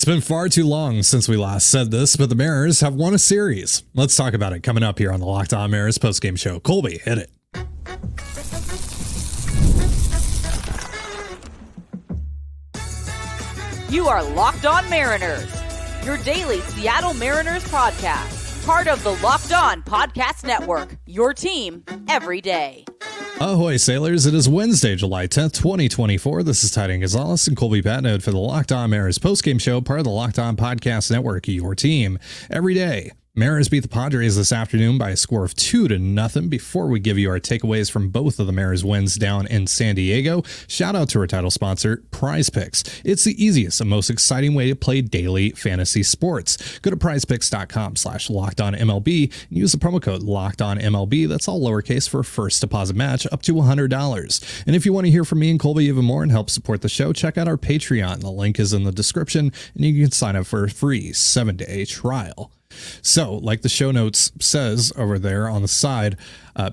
It's been far too long since we last said this, but the Mariners have won a series. Let's talk about it coming up here on the Locked On Mariners postgame show. Colby, hit it. You are Locked On Mariners, your daily Seattle Mariners podcast. Part of the Locked On Podcast Network, your team every day. Ahoy, sailors. It is Wednesday, July 10th, 2024. This is Titan Gonzalez and Colby Patnode for the Locked On Mariners postgame show, part of the Locked On Podcast Network, your team every day. Mariners beat the Padres this afternoon by a score of 2-0. Before we give you our takeaways from both of the Mariners wins down in San Diego, shout out to our title sponsor, Prize Picks. It's the easiest and most exciting way to play daily fantasy sports. Go to prizepicks.com/lockedonmlb and use the promo code LOCKEDONMLB. That's all lowercase for a first deposit match up to $100. And if you want to hear from me and Colby even more and help support the show, check out our Patreon. The link is in the description and you can sign up for a free 7-day trial. So, like the show notes says over there on the side,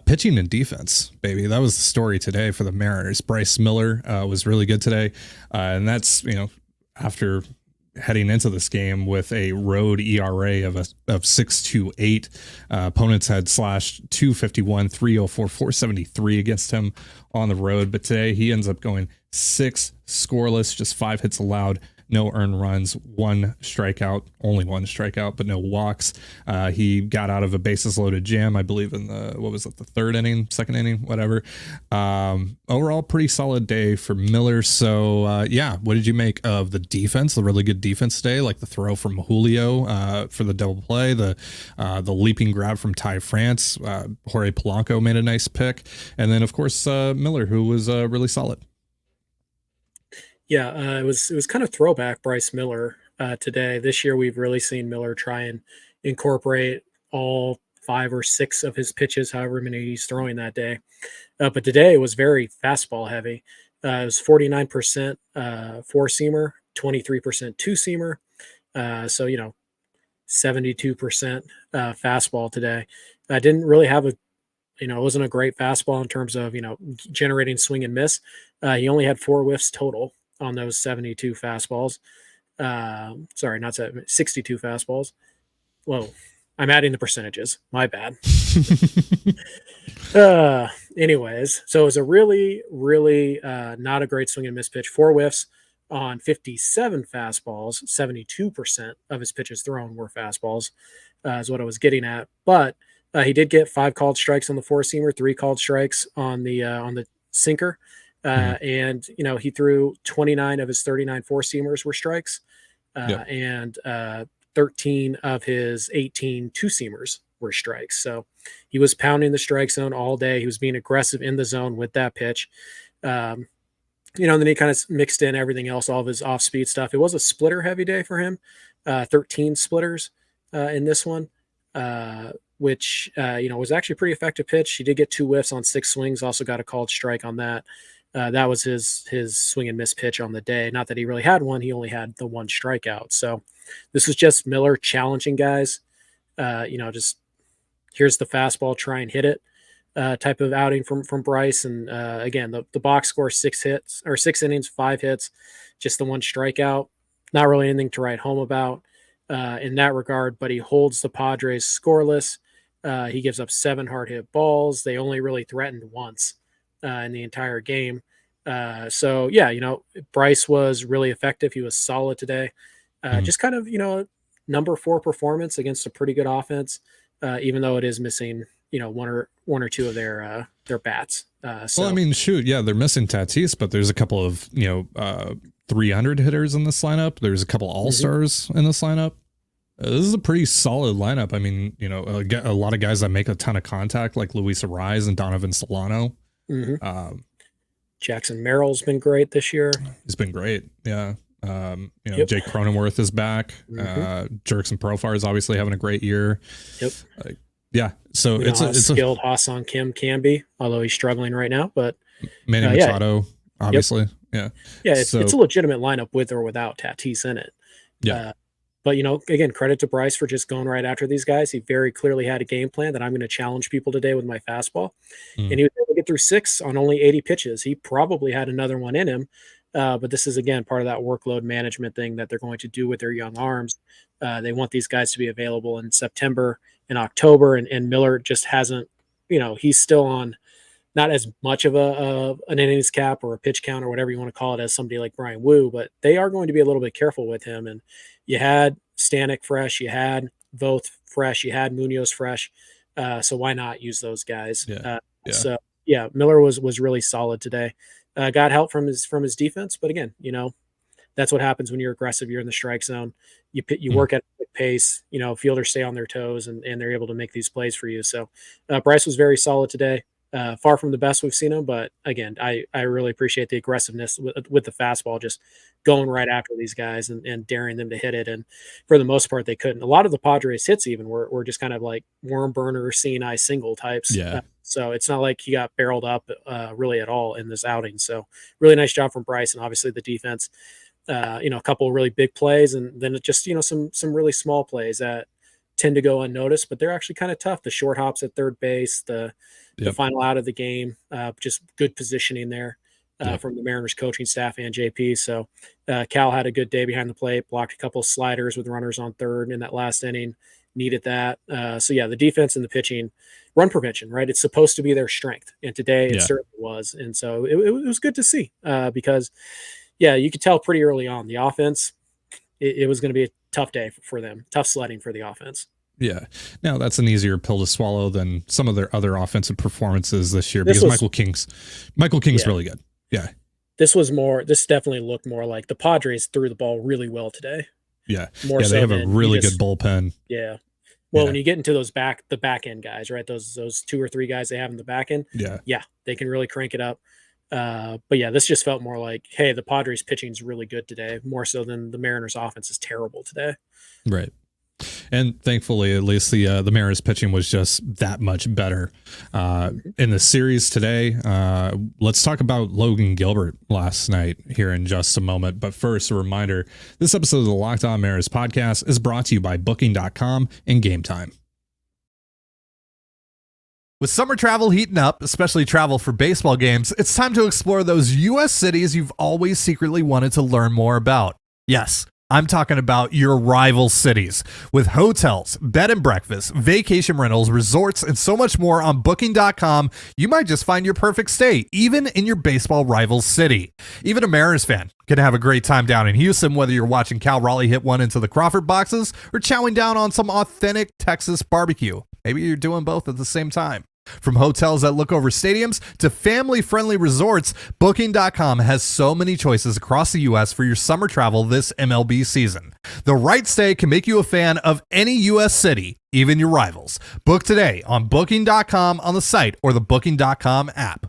pitching and defense, baby. That was the story today for the Mariners. Bryce Miller was really good today. And that's, after heading into this game with a road ERA of 6.28. Opponents had slashed 251, 304, 473 against him on the road. But today he ends up going 6 scoreless, just 5 hits allowed. No earned runs, only one strikeout, but no walks. He got out of a bases loaded jam, I believe, in the third inning, second inning, whatever. Overall, pretty solid day for Miller. So, what did you make of the defense? The really good defense today, like the throw from Julio for the double play, the leaping grab from Ty France. Jorge Polanco made a nice pick. And then, of course, Miller, who was really solid. Yeah, it was kind of throwback Bryce Miller today. This year, we've really seen Miller try and incorporate all 5 or 6 of his pitches, however many he's throwing that day. But today it was very fastball heavy. It was 49% four-seamer, 23% two-seamer. 72% fastball today. I didn't really have it wasn't a great fastball in terms of, generating swing and miss. He only had 4 whiffs total on those 72 fastballs. 62 fastballs. Whoa, I'm adding the percentages. My bad. Anyways, so it was a really, really not a great swing and miss pitch. 4 whiffs on 57 fastballs. 72% of his pitches thrown were fastballs, is what I was getting at. But he did get 5 called strikes on the four-seamer, 3 called strikes on the sinker. And, he threw 29 of his 39 four-seamers were strikes, and 13 of his 18 two-seamers were strikes. So he was pounding the strike zone all day. He was being aggressive in the zone with that pitch. And then he kind of mixed in everything else, all of his off-speed stuff. It was a splitter-heavy day for him, 13 splitters in this one, which, was actually a pretty effective pitch. He did get 2 whiffs on 6 swings, also got a called strike on that. That was his swing and miss pitch on the day. Not that he really had one. He only had the 1 strikeout. So this was just Miller challenging guys, just here's the fastball, try and hit it type of outing from Bryce. And again, the box score, 6 innings, 5 hits, just the 1 strikeout. Not really anything to write home about in that regard, but he holds the Padres scoreless. He gives up 7 hard hit balls. They only really threatened once in the entire game. Bryce was really effective. He was solid today. Just kind of, number 4 performance against a pretty good offense, even though it is missing, one or two of their bats. They're missing Tatis, but there's a couple of, 300 hitters in this lineup. There's a couple all-stars in this lineup. This is a pretty solid lineup. I mean, a lot of guys that make a ton of contact, like Luis Arraez and Donovan Solano. Jackson Merrill's been great this year. He's been great. Yeah. Jake Cronenworth is back. Jerkson Profar is obviously having a great year. Yep. So it's a skilled Ha-Seong Kim can be, although he's struggling right now, but Manny Machado, obviously. Yep. It's a legitimate lineup with or without Tatis in it. Yeah. But, again, credit to Bryce for just going right after these guys. He very clearly had a game plan that I'm going to challenge people today with my fastball. And he was able to get through 6 on only 80 pitches. He probably had another one in him, But this is, again, part of that workload management thing that they're going to do with their young arms. They want these guys to be available in September and October, and Miller just hasn't, he's still on not as much of an innings cap or a pitch count or whatever you want to call it as somebody like Brian Wu, but they are going to be a little bit careful with him. And you had Stanek fresh, you had Voth fresh, you had Munoz fresh. So why not use those guys? So yeah, Miller was really solid today. Got help from his defense, but again, that's what happens when you're aggressive. You're in the strike zone. You work at a quick pace. Fielders stay on their toes, and they're able to make these plays for you. So Bryce was very solid today. Far from the best we've seen him, but again, I really appreciate the aggressiveness with the fastball, just going right after these guys and daring them to hit it. And for the most part, they couldn't. A lot of the Padres hits even were just kind of like worm burner, seeing eye single types. Yeah. So it's not like he got barreled up really at all in this outing. So really nice job from Bryce, and obviously the defense. A couple of really big plays, and then just some really small plays that tend to go unnoticed, but they're actually kind of tough. The short hops at third base, the final out of the game, just good positioning there from the Mariners coaching staff and JP. So Cal had a good day behind the plate, blocked a couple of sliders with runners on third in that last inning, needed that. So yeah, the defense and the pitching, run prevention, right? It's supposed to be their strength, and today it certainly was. And so it was good to see because you could tell pretty early on the offense, it was going to be a tough day for them, tough sledding for the offense. Yeah. Now that's an easier pill to swallow than some of their other offensive performances this year, because Michael King's really good. Yeah. This definitely looked more like the Padres threw the ball really well today. Yeah. They have a really good bullpen. Yeah. Well, when you get into the back end guys, right? Those two or three guys they have in the back end. Yeah. They can really crank it up. But yeah, this just felt more like, hey, the Padres pitching is really good today, more so than the Mariners offense is terrible today. Right. And thankfully, at least the Mariners pitching was just that much better in the series today. Let's talk about Logan Gilbert last night here in just a moment. But first, a reminder, this episode of the Locked On Mariners podcast is brought to you by Booking.com and GameTime. With summer travel heating up, especially travel for baseball games, it's time to explore those U.S. cities you've always secretly wanted to learn more about. Yes, I'm talking about your rival cities. With hotels, bed and breakfast, vacation rentals, resorts, and so much more on Booking.com, you might just find your perfect stay, even in your baseball rival city. Even a Mariners fan can have a great time down in Houston, whether you're watching Cal Raleigh hit one into the Crawford boxes or chowing down on some authentic Texas barbecue. Maybe you're doing both at the same time. From hotels that look over stadiums to family-friendly resorts, Booking.com has so many choices across the U.S. for your summer travel this MLB season. The right stay can make you a fan of any U.S. city, even your rivals. Book today on Booking.com on the site or the Booking.com app.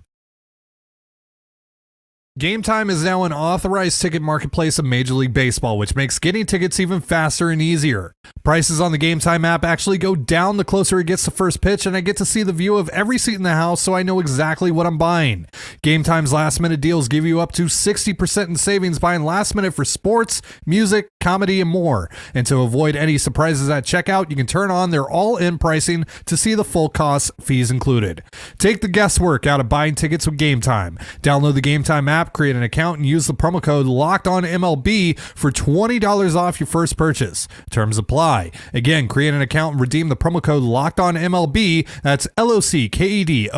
GameTime is now an authorized ticket marketplace of Major League Baseball, which makes getting tickets even faster and easier. Prices on the GameTime app actually go down the closer it gets to first pitch, and I get to see the view of every seat in the house, so I know exactly what I'm buying. GameTime's last-minute deals give you up to 60% in savings buying last minute for sports, music, comedy, and more. And to avoid any surprises at checkout, you can turn on their all-in pricing to see the full cost, fees included. Take the guesswork out of buying tickets with GameTime. Download the GameTime app, create an account, and use the promo code LOCKEDONMLB for $20 off your first purchase. Terms apply. Again, create an account and redeem the promo code LOCKEDONMLB. That's LOCKEDONMLB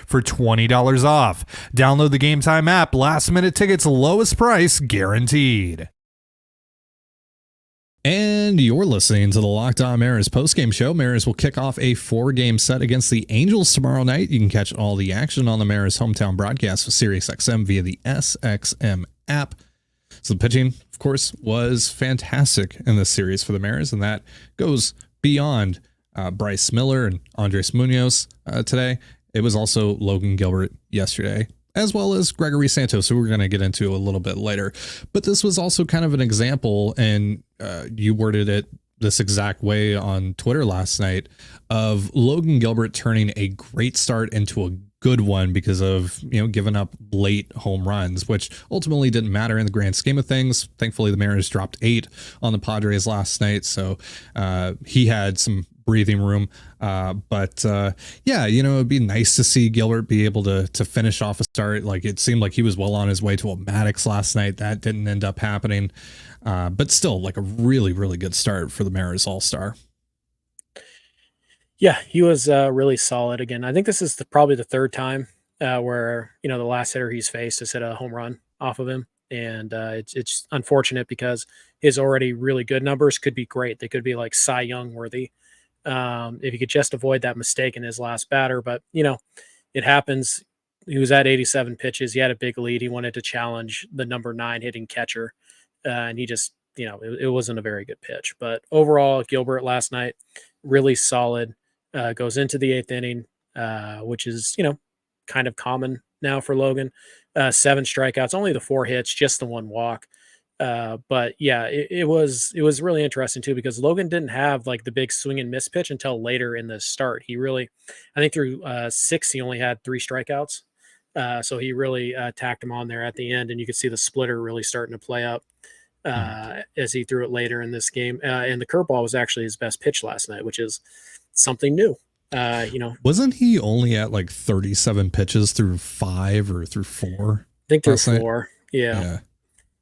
for $20 off. Download the GameTime app. Last minute tickets, lowest price guaranteed. And you're listening to the Locked On Mariners postgame show. Mariners will kick off a 4-game set against the Angels tomorrow night. You can catch all the action on the Mariners hometown broadcast with SiriusXM via the SXM app. So the pitching, of course, was fantastic in this series for the Mariners, and that goes beyond Bryce Miller and Andres Munoz today. It was also Logan Gilbert yesterday, as well as Gregory Santos, who we're going to get into a little bit later. But this was also kind of an example, and you worded it this exact way on Twitter last night, of Logan Gilbert turning a great start into a good one because of, giving up late home runs, which ultimately didn't matter in the grand scheme of things. Thankfully, the Mariners dropped 8 on the Padres last night, so he had some breathing room. But yeah, it'd be nice to see Gilbert be able to finish off a start. Like, it seemed like he was well on his way to a Maddox last night. That didn't end up happening. But still, like, a really, really good start for the Mariners All-Star. Yeah, he was really solid again. I think this is probably the third time where the last hitter he's faced has hit a home run off of him, and it's unfortunate because his already really good numbers could be great. They could be like Cy Young worthy if he could just avoid that mistake in his last batter. But it happens. He was at 87 pitches. He had a big lead. He wanted to challenge the number 9 hitting catcher, and he just it wasn't a very good pitch. But overall, Gilbert last night really solid. Goes into the 8th inning, which is, kind of common now for Logan. 7 strikeouts, only the 4 hits, just the 1 walk. But yeah, it was really interesting too, because Logan didn't have like the big swing and miss pitch until later in the start. He really, I think through 6, he only had 3 strikeouts. So he really tacked him on there at the end, and you could see the splitter really starting to play up as he threw it later in this game. And the curveball was actually his best pitch last night, which is something new. Wasn't he only at like 37 pitches through 5 or through 4? I think through 4. Yeah.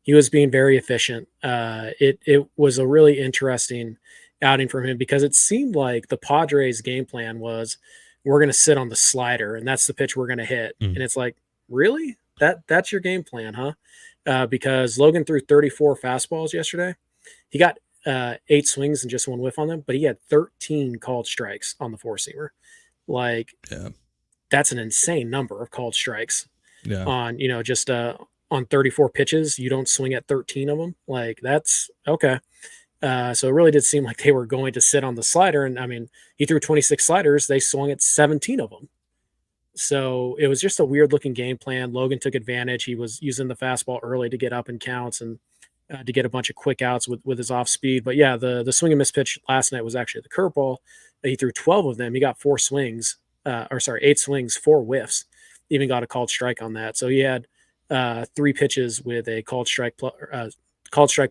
He was being very efficient. It was a really interesting outing from him, because it seemed like the Padres game plan was, we're going to sit on the slider and that's the pitch we're going to hit. And it's like, really? That's your game plan, huh? Because Logan threw 34 fastballs yesterday. He got 8 swings and just 1 whiff on them, but he had 13 called strikes on the 4-seamer. Like, that's an insane number of called strikes on, just on 34 pitches. You don't swing at 13 of them. Like, that's okay. So it really did seem like they were going to sit on the slider. And I mean, he threw 26 sliders. They swung at 17 of them. So it was just a weird looking game plan. Logan took advantage. He was using the fastball early to get up in counts and to get a bunch of quick outs with his off speed. But yeah, the swing and miss pitch last night was actually the curveball. He threw 12 of them. He got 8 swings, 4 whiffs, even got a called strike on that. So he had 3 pitches with a called strike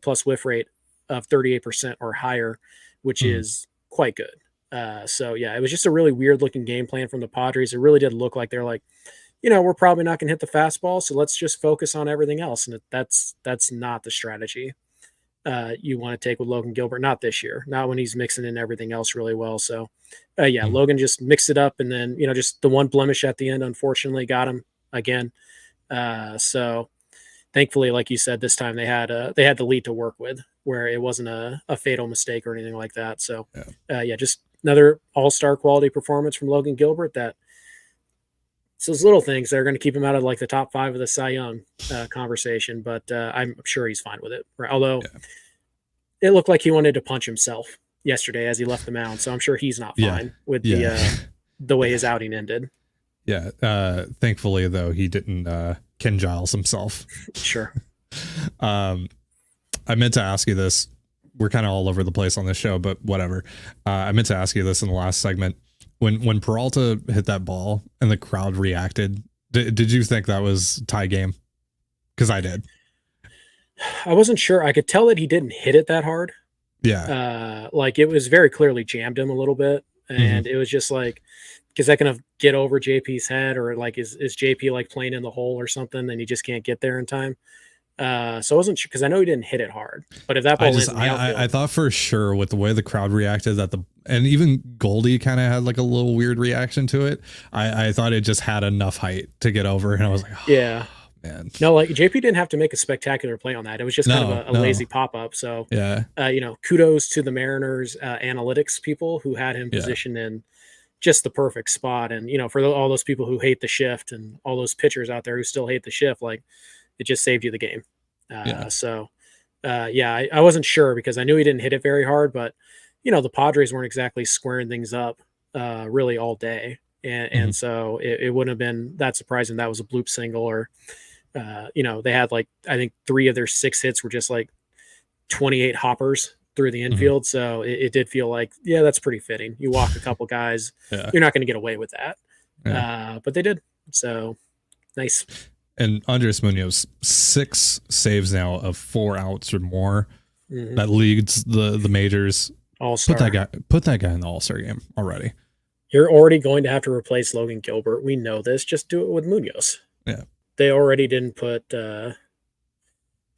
plus whiff rate of 38% or higher, which is quite good. So yeah, it was just a really weird looking game plan from the Padres. It really did look like they're like, we're probably not going to hit the fastball, so let's just focus on everything else. And that's not the strategy you want to take with Logan Gilbert, not this year, not when he's mixing in everything else really well. So Logan just mixed it up, and then, just the one blemish at the end, unfortunately, got him again. So thankfully, like you said, this time they had the lead to work with, where it wasn't a fatal mistake or anything like that. So just another all-star quality performance from Logan Gilbert. It's those little things that are going to keep him out of like the top 5 of the Cy Young conversation, but I'm sure he's fine with it. Although it looked like he wanted to punch himself yesterday as he left the mound, so I'm sure he's not fine with the way his outing ended. Yeah. Thankfully, though, he didn't Ken Giles himself. Sure. I meant to ask you this. We're kind of all over the place on this show, but whatever. I meant to ask you this in the last segment. When Peralta hit that ball and the crowd reacted, did you think that was tie game? Because I did. I wasn't sure. I could tell that he didn't hit it that hard. Yeah. Like, it was very clearly jammed him a little bit. And it was just like, because that kind of get over JP's head, or like, is JP like playing in the hole or something and he just can't get there in time? So I wasn't sure, because I know he didn't hit it hard, but if that ball lands in the outfield, I thought for sure with the way the crowd reacted and even Goldie kind of had like a little weird reaction to it. I thought it just had enough height to get over, and I was like, yeah, man. No, like JP didn't have to make a spectacular play on that. It was just kind of a lazy pop up. So kudos to the Mariners analytics people who had him positioned in just the perfect spot. And for all those people who hate the shift and all those pitchers out there who still hate the shift, like, it just saved you the game. I wasn't sure, because I knew he didn't hit it very hard, but the Padres weren't exactly squaring things up really all day. And so it wouldn't have been that surprising that was a bloop single, or, they had like, I think 3 of their 6 hits were just like 28 hoppers through the infield. So it did feel like, that's pretty fitting. You walk a couple guys, you're not going to get away with that. But they did. So nice. And Andres Munoz, 6 saves now of 4 outs or more. That leads the majors All-star. Put that guy in the All-Star game already. You're already going to have to replace Logan Gilbert. We know this. Just do it with Munoz. Yeah. They already didn't put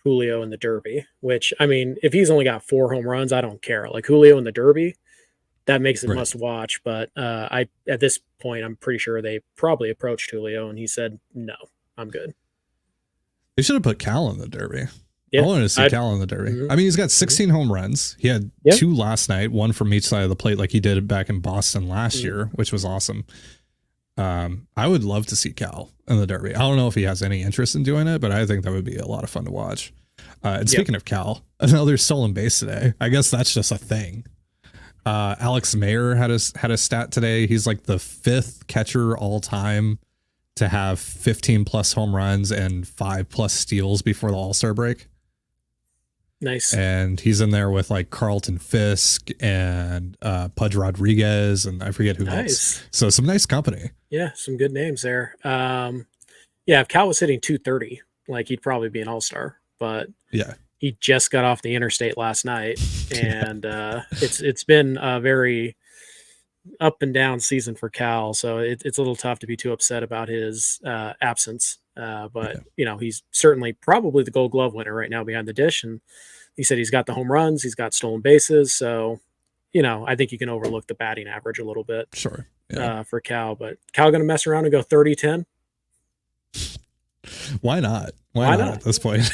Julio in the Derby, which, I mean, if he's only got 4 home runs, I don't care. Like Julio in the Derby, that makes it must watch. But at this point, I'm pretty sure they probably approached Julio and he said, no, I'm good. They should have put Cal in the Derby. Yeah, I wanted to see Cal in the Derby. I mean, he's got 16 home runs. He had 2 last night, 1 from each side of the plate like he did back in Boston last year, which was awesome. I would love to see Cal in the Derby. I don't know if he has any interest in doing it, but I think that would be a lot of fun to watch. And speaking of Cal, another stolen base today. I guess that's just a thing. Alex Mayer had a stat today. He's like the 5th catcher all time to have 15 plus home runs and 5 plus steals before the All-Star break. Nice. And he's in there with like Carlton Fisk and Pudge Rodriguez and I forget who else. So some nice company. Yeah, some good names there. If Cal was hitting 230, like he'd probably be an all-star. But he just got off the interstate last night, and it's been a very up and down season for Cal. So it's a little tough to be too upset about his absence. But he's certainly probably the Gold Glove winner right now behind the dish. And he said he's got the home runs, he's got stolen bases. So, I think you can overlook the batting average a little bit. Sure. For Cal, but Cal going to mess around and go 30-10? Why not? Why not at this point?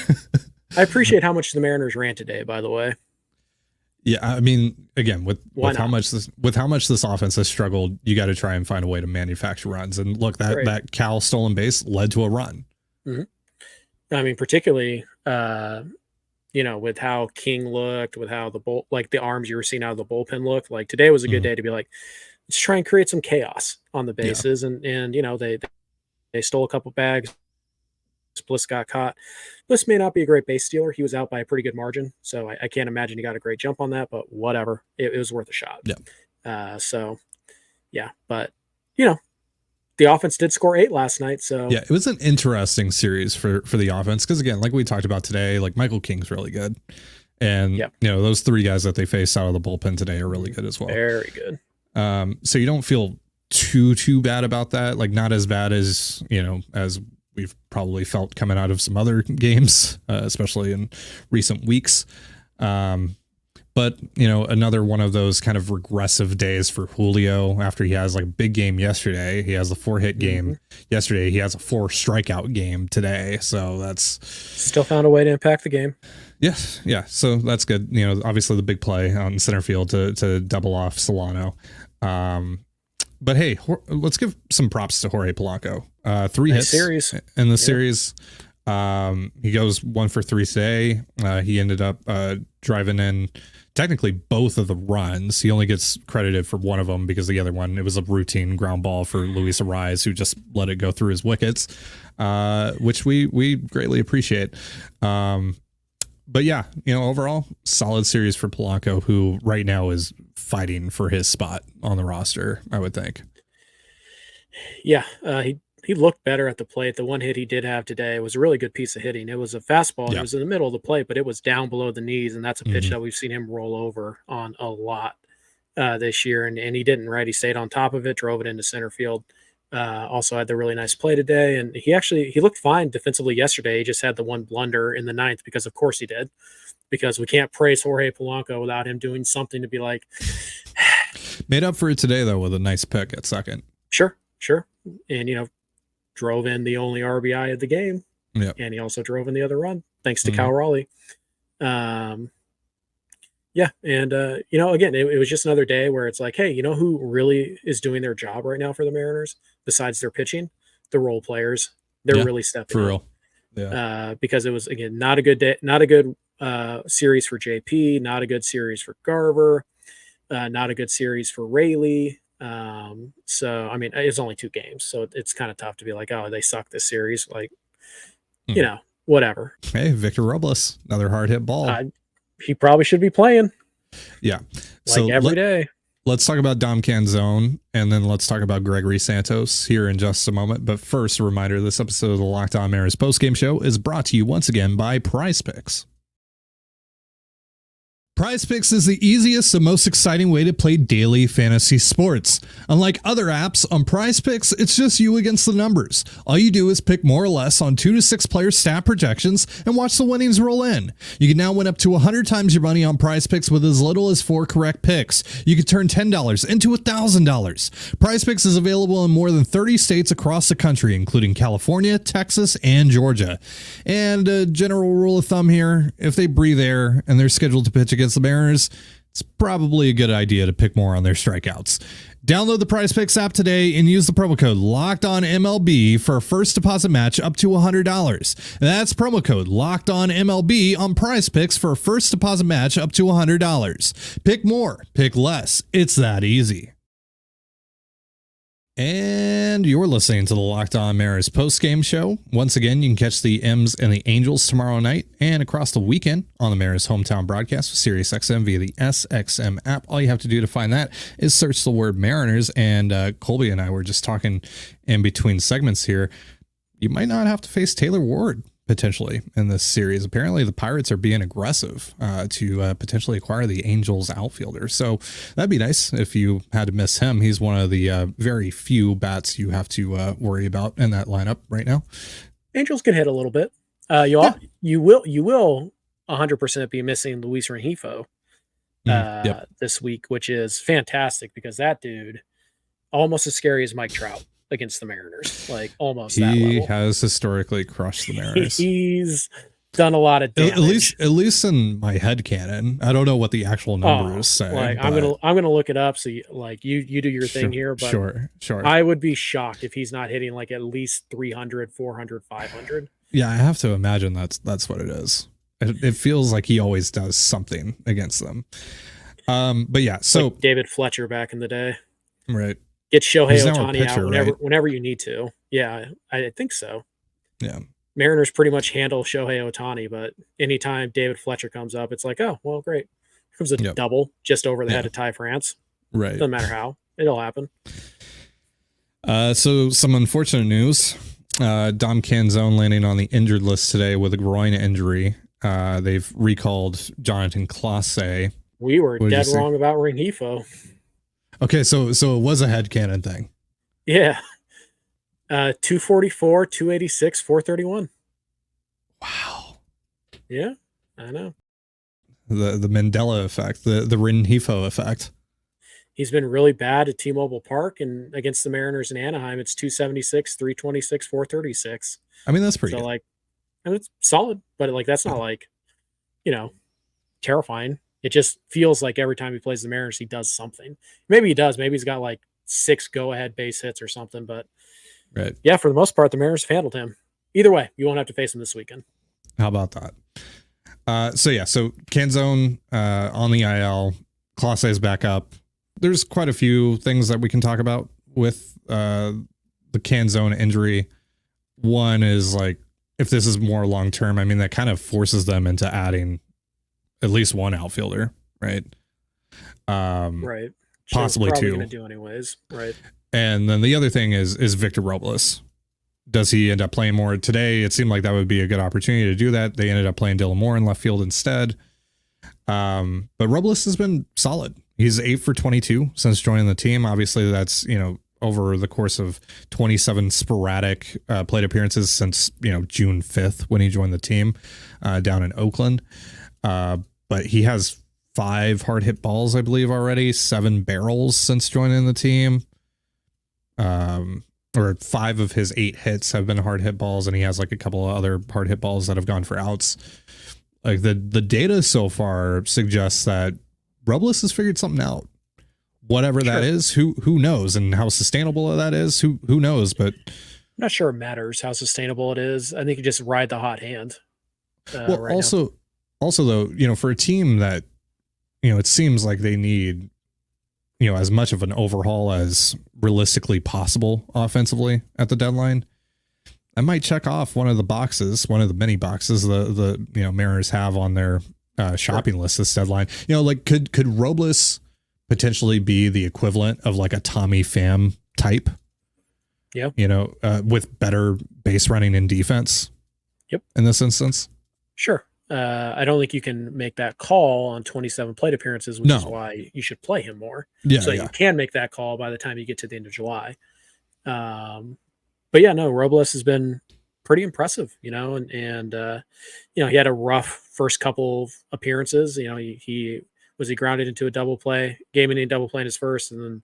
I appreciate how much the Mariners ran today, by the way. Yeah, I mean, again, with how much this offense has struggled, you got to try and find a way to manufacture runs. And look, that Cal stolen base led to a run. Mm-hmm. I mean, particularly, with how King looked, with how the arms you were seeing out of the bullpen looked. Like today was a good day to be like, let's try and create some chaos on the bases, and they stole a couple bags. Bliss got caught. Bliss may not be a great base stealer. He was out by a pretty good margin, so I can't imagine he got a great jump on that. But whatever, it was worth a shot. But the offense did score 8 last night. So it was an interesting series for the offense because again, like we talked about today, like Michael King's really good, and those 3 guys that they faced out of the bullpen today are really good as well. Very good. So you don't feel too bad about that. Like not as bad as as we've probably felt coming out of some other games, especially in recent weeks. But another one of those kind of regressive days for Julio after he has like a big game yesterday. He has a 4-hit game yesterday. He has a 4 strikeout game today. So that's still found a way to impact the game. Yes. Yeah. So that's good. Obviously the big play on center field to double off Solano. But hey, let's give some props to Jorge Polanco. 3 hits in the series. He goes 1 for 3 today. He ended up driving in technically both of the runs. He only gets credited for one of them because the other one, it was a routine ground ball for Luis Ariz, who just let it go through his wickets, which we greatly appreciate. But yeah, overall solid series for Polanco, who right now is fighting for his spot on the roster, I would think. Yeah, he looked better at the plate. The one hit he did have today was a really good piece of hitting. It was a fastball. It was in the middle of the plate, but it was down below the knees, and that's a pitch that we've seen him roll over on a lot this year. And he didn't, right? He stayed on top of it, drove it into center field. Also had the really nice play today, and he looked fine defensively yesterday. He just had the one blunder in the 9th because of course he did, because we can't praise Jorge Polanco without him doing something to be like made up for it today though with a nice pick at second. Sure. And drove in the only RBI of the game. And he also drove in the other run thanks to Cal Raleigh. And again, it was just another day where it's like, hey, who really is doing their job right now for the Mariners besides their pitching? The role players. They're really stepping for up. real. Because it was, again, not a good day, not a good series for JP, not a good series for Garver, not a good series for Rayleigh. So I mean, it's only 2 games, so it's kind of tough to be like, oh, they suck this series. Like, whatever. Hey, Victor Robles, another hard hit ball. He probably should be playing. Yeah. So every day. Let's talk about Dom Canzone, and then let's talk about Gregory Santos here in just a moment. But first, a reminder, this episode of the Locked On Mariners postgame show is brought to you once again by Prize Picks. PrizePicks is the easiest and most exciting way to play daily fantasy sports. Unlike other apps, on PrizePicks, it's just you against the numbers. All you do is pick more or less on 2 to 6 player stat projections and watch the winnings roll in. You can now win up to 100 times your money on PrizePicks with as little as 4 correct picks. You can turn $10 into $1,000. PrizePicks is available in more than 30 states across the country, including California, Texas, and Georgia. And a general rule of thumb here, if they breathe air and they're scheduled to pitch against the Mariners, it's probably a good idea to pick more on their strikeouts. Download the PrizePicks app today and use the promo code LOCKEDONMLB for a first deposit match up to $100. That's promo code LOCKEDONMLB on PrizePicks for a first deposit match up to $100. Pick more, pick less. It's that easy. And you're listening to the Locked On Mariners post-game show. Once again, you can catch the M's and the Angels tomorrow night and across the weekend on the Mariners hometown broadcast with SiriusXM via the SXM app. All you have to do to find that is search the word Mariners. And Colby and I were just talking in between segments here. You might not have to face Taylor Ward potentially in this series. Apparently the Pirates are being aggressive to potentially acquire the Angels outfielder. So that'd be nice if you had to miss him. He's one of the very few bats you have to worry about in that lineup right now. Angels can hit a little bit. You will 100% be missing Luis Rengifo this week, which is fantastic because that dude almost as scary as Mike Trout against the Mariners, like almost that level. He has historically crushed the Mariners. He's done a lot of damage. At least in my head canon. I don't know what the actual numbers say. Like I'm gonna look it up. So you do your thing here, but sure. I would be shocked if he's not hitting like at least 300, 400, 500. Yeah, I have to imagine that's what it is. It feels like he always does something against them. But yeah, so like David Fletcher back in the day, right? Get Shohei He's now a Ohtani pitcher, out whenever you need to. Yeah, I think so. Yeah. Mariners pretty much handle Shohei Ohtani, but anytime David Fletcher comes up, it's like, oh, well, great. Here comes a double just over the head of Ty France. Right. Doesn't matter how. It'll happen. So some unfortunate news. Dom Canzone landing on the injured list today with a groin injury. They've recalled Jonathan Clase. We were dead wrong about Rengifo. Okay, so it was a headcanon thing. Yeah. 244, 286, 431. Wow. Yeah, I know. The Mandela effect, the Rengifo effect. He's been really bad at T-Mobile Park, and against the Mariners in Anaheim, it's 276, 326, 436. I mean, that's pretty good. Like, and it's solid, but like that's not like, terrifying. It just feels like every time he plays the Mariners, he does something. Maybe he does. Maybe he's got like 6 go-ahead base hits or something. But right. Yeah, for the most part, the Mariners have handled him. Either way, you won't have to face him this weekend. How about that? So Canzone on the IL, Clase is back up. There's quite a few things that we can talk about with the Canzone injury. One is like, if this is more long-term, I mean, that kind of forces them into adding at least one outfielder, right? Right. Possibly two. Gonna do anyways, right? And then the other thing is Victor Robles. Does he end up playing more today? It seemed like that would be a good opportunity to do that. They ended up playing Dylan Moore in left field instead. But Robles has been solid. He's 8 for 22 since joining the team. Obviously, that's over the course of 27 sporadic plate appearances since June 5th when he joined the team down in Oakland. But he has 5 hard hit balls, I believe, already, 7 barrels since joining the team. Or 5 of his 8 hits have been hard hit balls, and he has like a couple of other hard hit balls that have gone for outs. Like the data so far suggests that Robles has figured something out. Whatever that is, who knows, and how sustainable that is, who knows, but I'm not sure it matters how sustainable it is. I think you just ride the hot hand. Also though, for a team that, it seems like they need, as much of an overhaul as realistically possible offensively at the deadline, I might check off one of the many boxes the Mariners have on their shopping list this deadline. Could Robles potentially be the equivalent of like a Tommy Pham type? Yeah. With better base running and defense. Yep. In this instance. Sure. I don't think you can make that call on 27 plate appearances, which is why you should play him more. So you can make that call by the time you get to the end of July. But yeah, no, Robles has been pretty impressive, and he had a rough first couple of appearances. He grounded into a double play, game-ending double play in his first, and then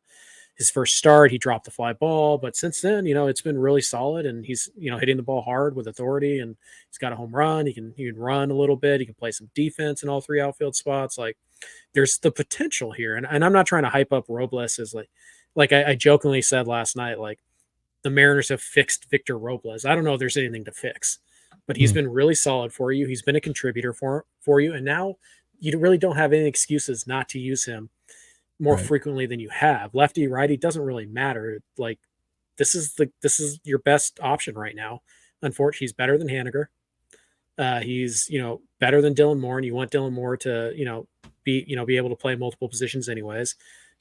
his first start, he dropped the fly ball. But since then, it's been really solid, and he's, hitting the ball hard with authority, and he's got a home run. He can run a little bit. He can play some defense in all three outfield spots. Like, there's the potential here. And I'm not trying to hype up Robles as like I jokingly said last night, like, the Mariners have fixed Victor Robles. I don't know if there's anything to fix, but he's been really solid for you. He's been a contributor for you. And now you really don't have any excuses not to use him more frequently than you have. Lefty, righty, doesn't really matter. Like, this is your best option right now. Unfortunately, he's better than Haniger. He's, better than Dylan Moore, and you want Dylan Moore to, be able to play multiple positions anyways.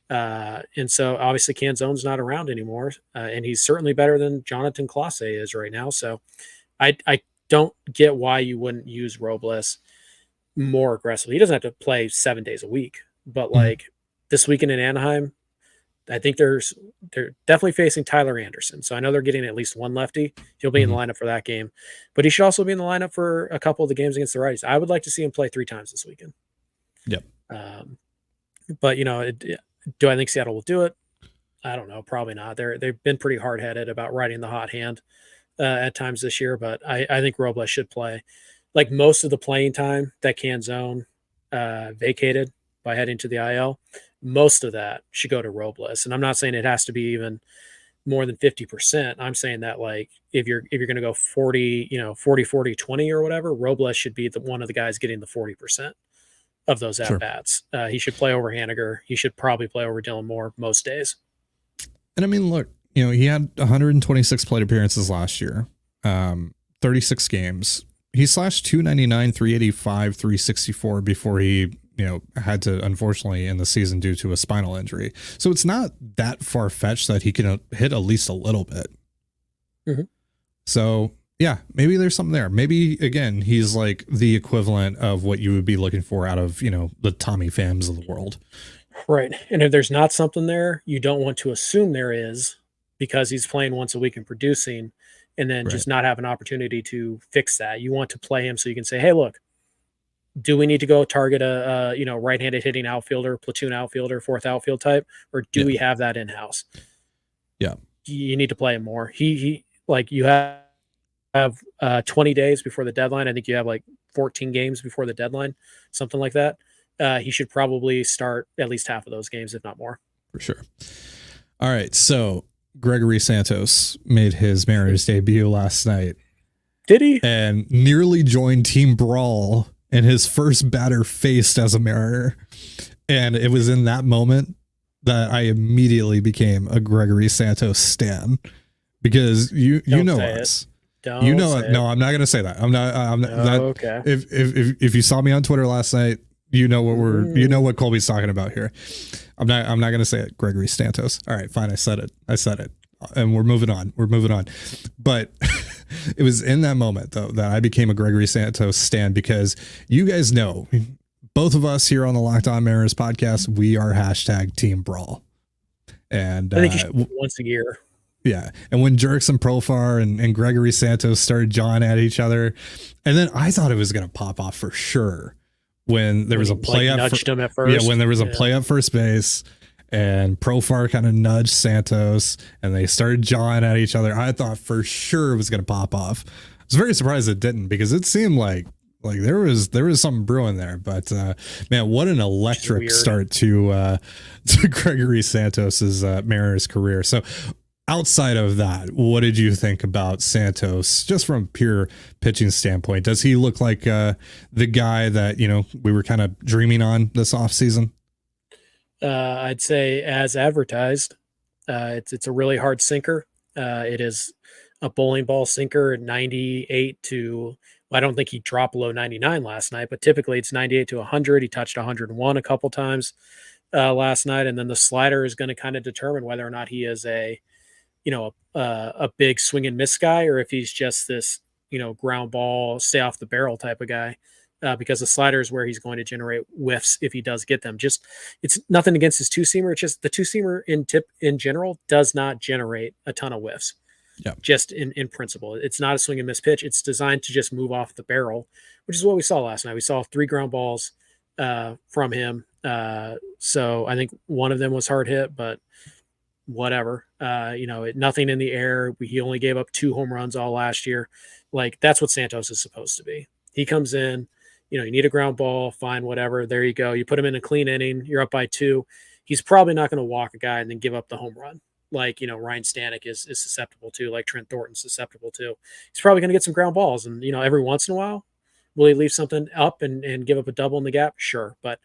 And so obviously Canzone's not around anymore. And he's certainly better than Jonathan Clase is right now. So I don't get why you wouldn't use Robles more aggressively. He doesn't have to play 7 days a week, but like this weekend in Anaheim, I think they're definitely facing Tyler Anderson. So I know they're getting at least one lefty. He'll be in the lineup for that game, but he should also be in the lineup for a couple of the games against the righties. I would like to see him play 3 times this weekend. Yep. But do I think Seattle will do it? I don't know. Probably not. They've been pretty hard-headed about riding the hot hand at times this year, but I think Robles should play. Like, most of the playing time that Canzone vacated by heading to the IL, most of that should go to Robles. And I'm not saying it has to be even more than 50%. I'm saying that, like, if you're going to go 40, 20 or whatever, Robles should be one of the guys getting the 40% of those at-bats. He should play over Haniger. He should probably play over Dylan Moore most days. And I mean, look, he had 126 plate appearances last year, 36 games. He slashed 299, 385, 364 before he, had to, unfortunately, end the season due to a spinal injury. So it's not that far-fetched that he can hit at least a little bit. Mm-hmm. So yeah, maybe there's something there. Maybe, again, he's like the equivalent of what you would be looking for out of, the Tommy Phams of the world. Right. And if there's not something there, you don't want to assume there is, because he's playing once a week and producing, and then just not have an opportunity to fix that. You want to play him so you can say, hey, look, do we need to go target a right-handed hitting outfielder, platoon outfielder, fourth outfield type, or do we have that in-house? Yeah. You need to play him more. You have 20 days before the deadline. I think you have like 14 games before the deadline, something like that. He should probably start at least half of those games, if not more. For sure. All right. So Gregory Santos made his Mariners debut last night. Did he? And nearly joined Team Brawl in his first batter faced as a Mariner. And it was in that moment that I immediately became a Gregory Santos stan, because you know us. You know it. No, I'm not going to say that. I'm not. Okay. If you saw me on Twitter last night, you know what Colby's talking about here. I'm not going to say it. Gregory Santos. All right, fine. I said it. And we're moving on. But it was in that moment, though, that I became a Gregory Santos stan, because you guys know, both of us here on the Locked On Mariners podcast, we are hashtag Team Brawl. And I think you should once a year. Yeah. And when Jerks and Profar and Gregory Santos started jawing at each other, and then I thought it was going to pop off for sure when there was a play up. Nudged him at first. Yeah, when there was a play up first base and Profar kind of nudged Santos and they started jawing at each other, I thought for sure it was going to pop off. I was very surprised it didn't, because it seemed like there was something brewing there. But man, what an electric start to Gregory Santos's Mariners career. So outside of that, what did you think about Santos, just from a pure pitching standpoint? Does he look like the guy that, we were kind of dreaming on this offseason? I'd say as advertised. It's a really hard sinker. It is a bowling ball sinker, 98 to, I don't think he dropped below 99 last night, but typically it's 98 to 100. He touched 101 a couple times last night. And then the slider is going to kind of determine whether or not he is a big swing and miss guy, or if he's just this, ground ball, stay off the barrel type of guy. because the slider is where he's going to generate whiffs if he does get them. Just it's nothing against his two-seamer. It's just the two-seamer in general does not generate a ton of whiffs. Yeah. Just in principle, it's not a swing and miss pitch. It's designed to just move off the barrel, which is what we saw last night. We saw 3 ground balls from him. So I think one of them was hard hit, but whatever. Nothing in the air. He only gave up 2 home runs all last year. Like, that's what Santos is supposed to be. He comes in, you need a ground ball, fine, whatever. There you go. You put him in a clean inning. You're up by 2. He's probably not going to walk a guy and then give up the home run. Like, Ryan Stanek is susceptible to, like Trent Thornton's susceptible to. He's probably going to get some ground balls. And, every once in a while, will he leave something up and give up a double in the gap? Sure. But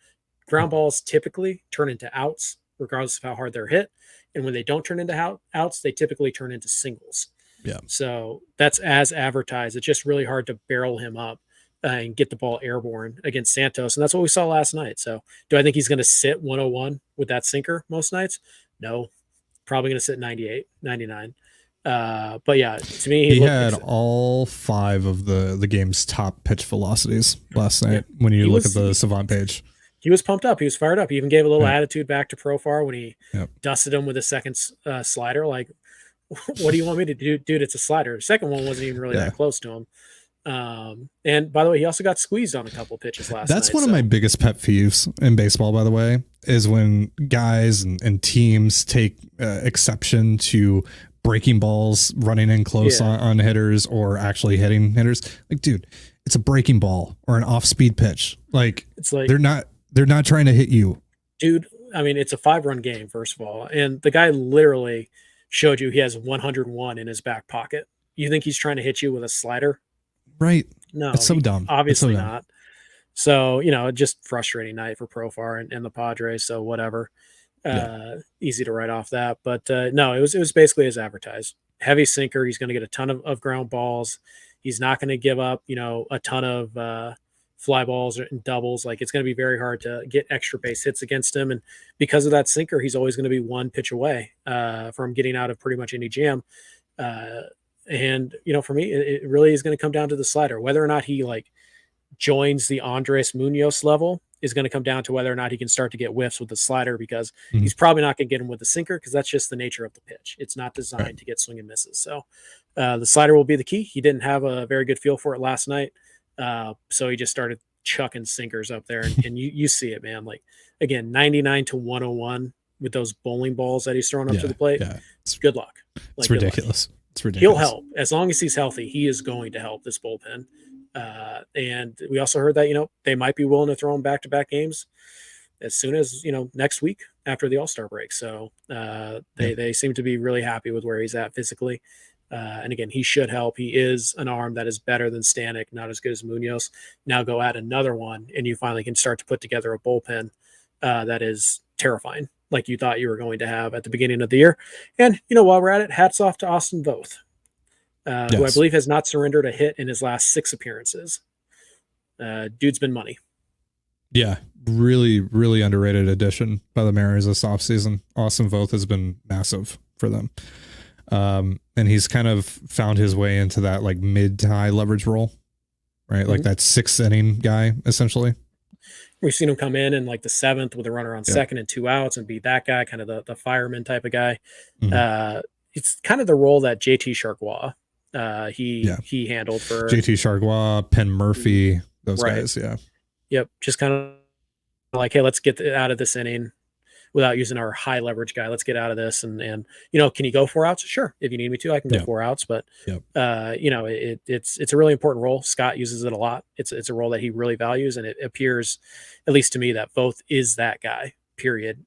ground balls typically turn into outs, regardless of how hard they're hit. And when they don't turn into outs, they typically turn into singles. Yeah. So that's as advertised. It's just really hard to barrel him up and get the ball airborne against Santos. And that's what we saw last night. So do I think he's going to sit 101 with that sinker most nights? No. Probably going to sit 98, 99. But yeah, to me, he had all 5 of the game's top pitch velocities last night. Yeah. When you look at the Savant page, he was pumped up. He was fired up. He even gave a little attitude back to Profar when he dusted him with a second slider. Like, what do you want me to do? Dude, it's a slider. The second one wasn't even really that close to him. And by the way, he also got squeezed on a couple of pitches last night. That's one of my biggest pet peeves in baseball, by the way, is when guys and teams take exception to breaking balls, running in close on hitters, or actually hitting hitters. Like, dude, it's a breaking ball or an off-speed pitch. Like, it's like they're not trying to hit you. Dude, I mean, it's a 5-run game, first of all. And the guy literally showed you he has 101 in his back pocket. You think he's trying to hit you with a slider? Right. No, it's so dumb. Obviously not. So, just frustrating night for Profar and the Padres. So whatever. Easy to write off that. But no, it was basically as advertised. Heavy sinker. He's going to get a ton of ground balls. He's not going to give up, a ton of fly balls and doubles. Like, it's going to be very hard to get extra base hits against him. And because of that sinker, he's always going to be one pitch away from getting out of pretty much any jam. And, for me, it really is going to come down to the slider. Whether or not he joins the Andres Munoz level is going to come down to whether or not he can start to get whiffs with the slider, because he's probably not going to get him with the sinker, because that's just the nature of the pitch. It's not designed to get swing and misses. So the slider will be the key. He didn't have a very good feel for it last night. So he just started chucking sinkers up there, and you see it, man. Like, again, 99 to 101 with those bowling balls that he's throwing up to the plate. Yeah. It's good luck. It's ridiculous. It's ridiculous. He'll help. As long as he's healthy, he is going to help this bullpen. And we also heard that, they might be willing to throw him back-to-back games as soon as, next week after the All-Star break. So they seem to be really happy with where he's at physically. And again, he should help. He is an arm that is better than Stanek, not as good as Munoz. Now go add another one, and you finally can start to put together a bullpen that is terrifying, like you thought you were going to have at the beginning of the year. And, while we're at it, hats off to Austin Voth, who I believe has not surrendered a hit in his last 6 appearances. Dude's been money. Yeah, really, really underrated addition by the Mariners this offseason. Austin Voth has been massive for them. And he's kind of found his way into that mid to high leverage role, right? Like that 6th inning guy, essentially. We've seen him come in the 7th with a runner on second and 2 outs and be that guy, kind of the fireman type of guy. It's kind of the role that JT Chargois he handled for JT Chargois, Penn Murphy, those guys. Yeah. Yep. Just kind of like, hey, let's get out of this inning without using our high leverage guy. Let's get out of this. And can you go 4 outs? Sure. If you need me to, I can go 4 outs, but it's a really important role. Scott uses it a lot. It's a role that he really values. And it appears, at least to me, that Voth is that guy, period.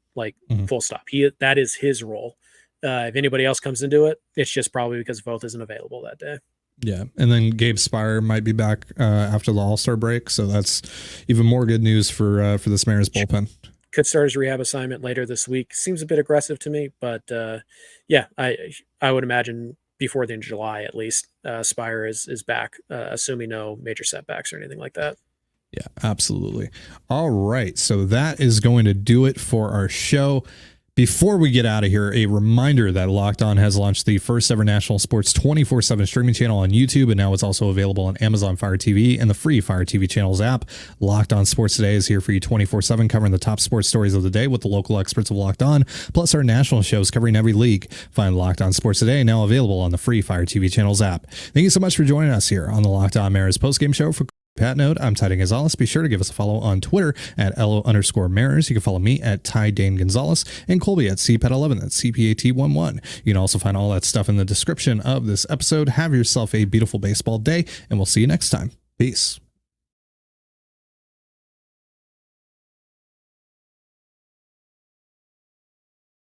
Full stop. That is his role. If anybody else comes into it, it's just probably because Voth isn't available that day. Yeah. And then Gabe Spire might be back after the All-Star break. So that's even more good news for this Mariners bullpen. Could start his rehab assignment later this week. Seems a bit aggressive to me, but I would imagine before the end of July, at least, Spire is back, assuming no major setbacks or anything like that. Yeah, absolutely. All right. So that is going to do it for our show. Before we get out of here, a reminder that Locked On has launched the first ever national sports 24/7 streaming channel on YouTube, and now it's also available on Amazon Fire TV and the free Fire TV channels app. Locked On Sports Today is here for you 24/7, covering the top sports stories of the day with the local experts of Locked On, plus our national shows covering every league. Find Locked On Sports Today now available on the free Fire TV channels app. Thank you so much for joining us here on the Locked On Mariners postgame show. For Pat Note, I'm Ty Dane Gonzalez. Be sure to give us a follow on Twitter at @LO_Mariners. You can follow me at Ty Dane Gonzalez and Colby at CPAT11. That's CPAT11. You can also find all that stuff in the description of this episode. Have yourself a beautiful baseball day, and we'll see you next time. Peace.